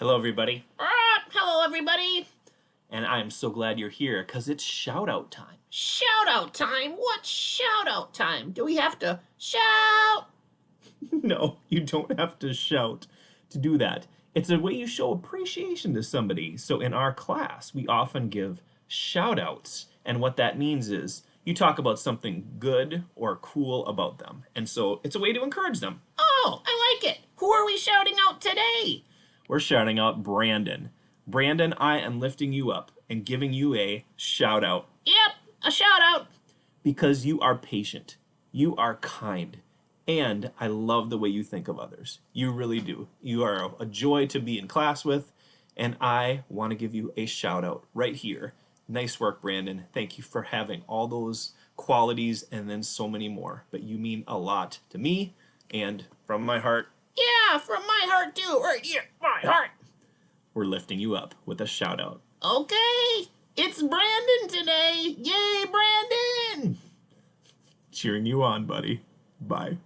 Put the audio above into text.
Hello, everybody. Hello, everybody. And I'm so glad you're here because it's shout out time. Shout out time. What shout out time? Do we have to shout? No, you don't have to shout to do that. It's a way you show appreciation to somebody. So in our class, we often give shout outs. And what that means is you talk about something good or cool about them. And so it's a way to encourage them. Oh, I like it. Who are we shouting out today? We're shouting out Brandon. Brandon, I am lifting you up and giving you a shout out Yep, a shout out. because you are patient, you are kind, and I love the way you think of others. You really do. You are a joy to be in class with, and I want to give you a shout out right here. Nice work, Brandon. Thank you for having all those qualities and then so many more. But you mean a lot to me, and from my heart, Yeah, from my heart too. Right here, my heart. we're lifting you up with a shout out. Okay, it's Brandon today. Yay, Brandon! Cheering you on, buddy. Bye.